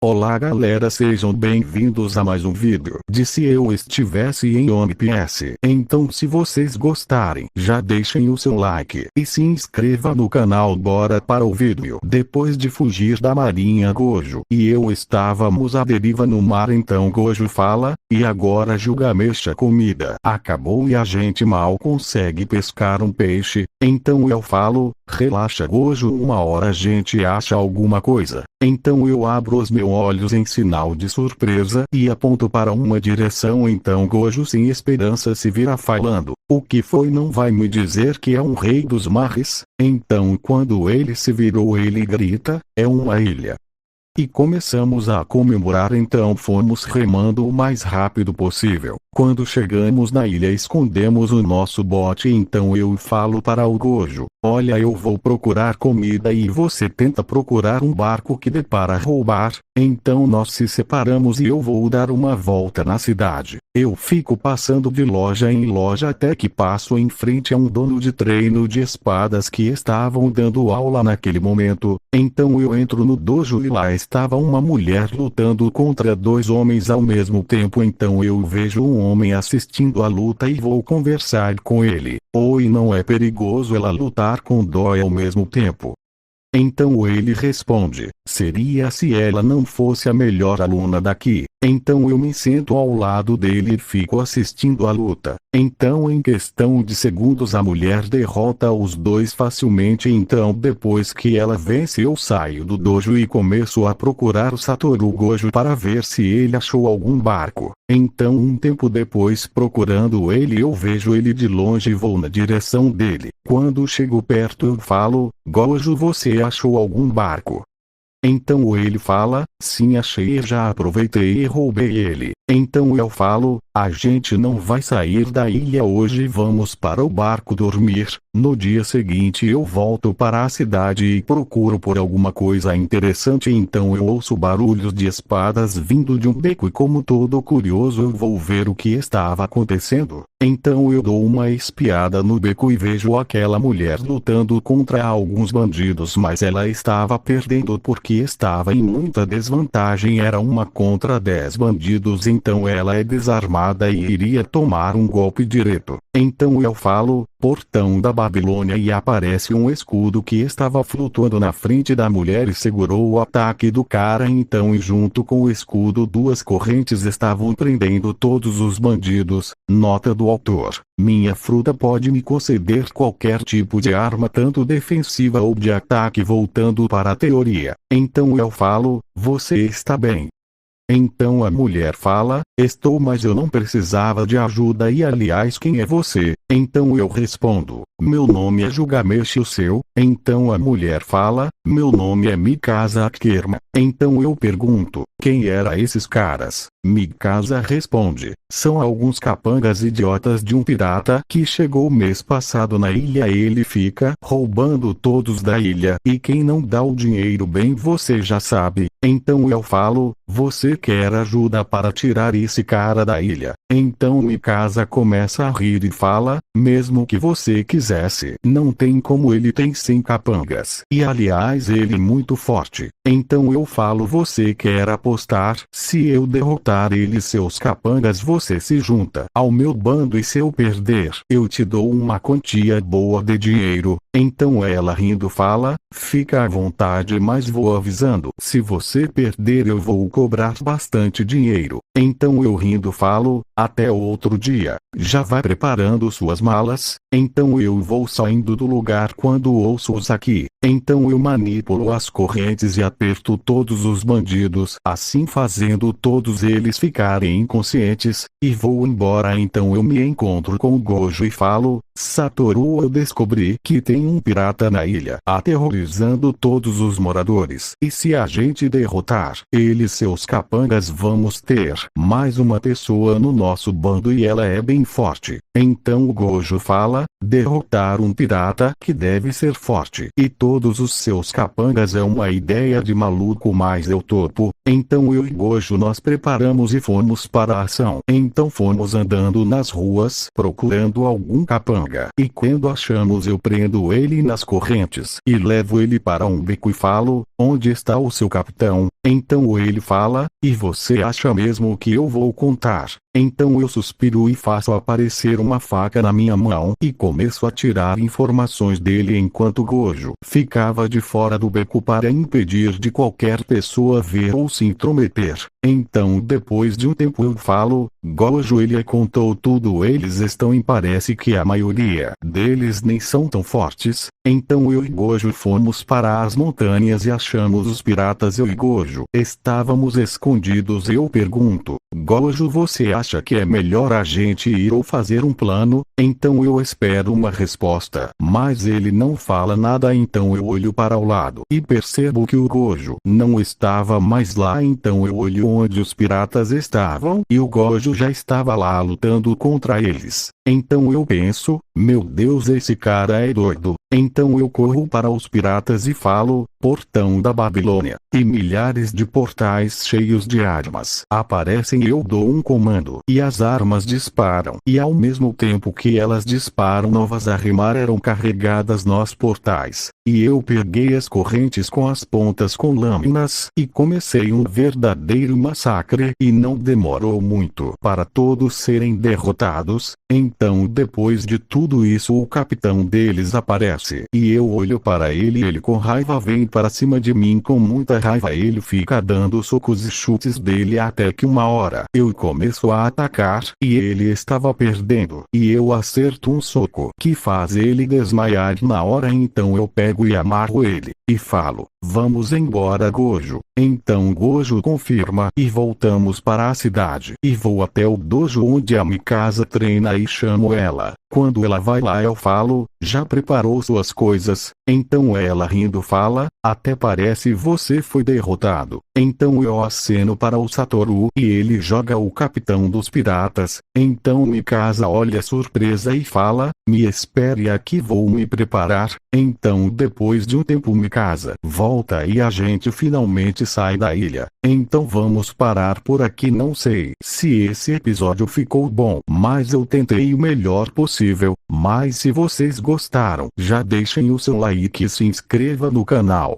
Olá galera, sejam bem-vindos a mais um vídeo de Se Eu Estivesse em One Piece. Então se vocês gostarem, já deixem o seu like e se inscreva no canal. Bora para o vídeo. Depois de fugir da marinha, Gojo e eu estávamos à deriva no mar. Então Gojo fala, e agora Gilgamesh, a comida acabou e a gente mal consegue pescar um peixe. Então eu falo, relaxa Gojo, uma hora a gente acha alguma coisa. Então eu abro os meus olhos em sinal de surpresa e aponto para uma direção. Então Gojo sem esperança se vira falando, o que foi? Não vai me dizer que é um rei dos mares? Então quando ele se virou ele grita, é uma ilha. E começamos a comemorar. Então fomos remando o mais rápido possível. Quando chegamos na ilha escondemos o nosso bote. Então eu falo para o Gojo, olha, eu vou procurar comida e você tenta procurar um barco que dê para roubar. Então nós se separamos e eu vou dar uma volta na cidade. Eu fico passando de loja em loja até que passo em frente a um dono de treino de espadas que estavam dando aula naquele momento. Então eu entro no dojo e lá estava uma mulher lutando contra dois homens ao mesmo tempo. Então eu vejo um homem assistindo a luta e vou conversar com ele. Oi, não é perigoso ela lutar com dois ao mesmo tempo? Então ele responde, seria se ela não fosse a melhor aluna daqui. Então eu me sento ao lado dele e fico assistindo a luta. Então em questão de segundos a mulher derrota os dois facilmente. Então depois que ela vence eu saio do dojo e começo a procurar o Satoru Gojo para ver se ele achou algum barco. Então um tempo depois, procurando ele, eu vejo ele de longe e vou na direção dele. Quando chego perto eu falo, Gojo, você achou algum barco? Então ele fala, sim, achei e já aproveitei e roubei ele. Então eu falo, a gente não vai sair da ilha hoje, vamos para o barco dormir. No dia seguinte eu volto para a cidade e procuro por alguma coisa interessante. Então eu ouço barulhos de espadas vindo de um beco e como todo curioso eu vou ver o que estava acontecendo. Então eu dou uma espiada no beco e vejo aquela mulher lutando contra alguns bandidos, mas ela estava perdendo porque estava em muita desvantagem, era uma contra 10 bandidos. Então ela é desarmada e iria tomar um golpe direto. Então eu falo, portão da Babilônia, e aparece um escudo que estava flutuando na frente da mulher e segurou o ataque do cara. Então e junto com o escudo duas correntes estavam prendendo todos os bandidos. Nota do autor: minha fruta pode me conceder qualquer tipo de arma, tanto defensiva ou de ataque. Voltando para a teoria, então eu falo, você está bem? Então a mulher fala, estou, mas eu não precisava de ajuda e aliás quem é você? Então eu respondo, meu nome é Gilgamesh, o seu? Então a mulher fala, meu nome é Mikasa Akirma. Então eu pergunto, quem eram esses caras? Mikasa responde, são alguns capangas idiotas de um pirata que chegou mês passado na ilha. Ele fica roubando todos da ilha e quem não dá o dinheiro bem você já sabe. Então eu falo, você quer ajuda para tirar esse cara da ilha? Então Mikasa começa a rir e fala, mesmo que você quisesse, não tem como, ele tem 100 capangas. E aliás ele é muito forte. Então eu falo, você quer apostar? Se eu derrotar ele, seus capangas, você se junta ao meu bando e se eu perder, eu te dou uma quantia boa de dinheiro. Então ela rindo fala, fica à vontade, mas vou avisando, se você perder eu vou cobrar bastante dinheiro. Então eu rindo falo, até outro dia, já vai preparando suas malas. Então eu vou saindo do lugar quando ouço-os aqui. Então eu manipulo as correntes e aperto todos os bandidos, assim fazendo todos eles ficarem inconscientes, e vou embora. Então eu me encontro com o Gojo e falo, Satoru, eu descobri que tem um pirata na ilha, aterrorizando todos os moradores. E se a gente derrotar ele e seus capangas, vamos ter mais uma pessoa no nosso bando e ela é bem forte. Então o Gojo fala, derrotar um pirata que deve ser forte e todos os seus capangas é uma ideia de maluco, mas eu topo. Então eu e Gojo nós preparamos e fomos para a ação. Então fomos andando nas ruas procurando algum capanga e quando achamos eu prendo ele nas correntes e levo ele para um beco e falo, onde está o seu capitão? Então ele fala, e você acha mesmo que eu vou contar? Então eu suspiro e faço aparecer uma faca na minha mão e começo a tirar informações dele enquanto Gojo ficava de fora do beco para impedir de qualquer pessoa ver ou se intrometer. Então depois de um tempo eu falo, Gojo ele contou tudo, eles estão em, parece que a maioria deles nem são tão fortes. Então eu e Gojo fomos para as montanhas e achamos os piratas. Eu e Gojo estávamos escondidos. Eu pergunto, Gojo, você acha que é melhor a gente ir ou fazer um plano? Então eu espero uma resposta, mas ele não fala nada. Então eu olho para o lado e percebo que o Gojo não estava mais lá. Então eu olho onde os piratas estavam e o Gojo já estava lá lutando contra eles. Então eu penso, meu Deus, esse cara é doido. Então eu corro para os piratas e falo, portão da Babilônia. E milhares de portais cheios de armas aparecem. Eu dou um comando e as armas disparam. E ao mesmo tempo que elas disparam, novas arrimar eram carregadas nos portais. E eu peguei as correntes com as pontas com lâminas e comecei um verdadeiro massacre. E não demorou muito para todos serem derrotados. Então depois de tudo isso o capitão deles aparece. E eu olho para ele e ele com raiva vem para cima de mim com muita raiva. Ele fica dando socos e chutes dele até que uma hora eu começo a atacar e ele estava perdendo. E eu acerto um soco que faz ele desmaiar na hora. Então eu pego e amarro ele e falo, vamos embora, Gojo. Então Gojo confirma e voltamos para a cidade. E vou até o dojo onde a Mikasa treina e chamo ela. Quando ela vai lá eu falo, já preparou suas coisas? Então ela rindo fala, até parece você foi derrotado. Então eu aceno para o Satoru e ele joga o capitão dos piratas. Então Mikasa olha surpresa e fala, me espere aqui, vou me preparar. Então depois de um tempo Mikasa volta e a gente finalmente sai da ilha. Então vamos parar por aqui. Não sei se esse episódio ficou bom, mas eu tentei o melhor possível. Mas se vocês gostaram, já deixem o seu like e se inscreva no canal.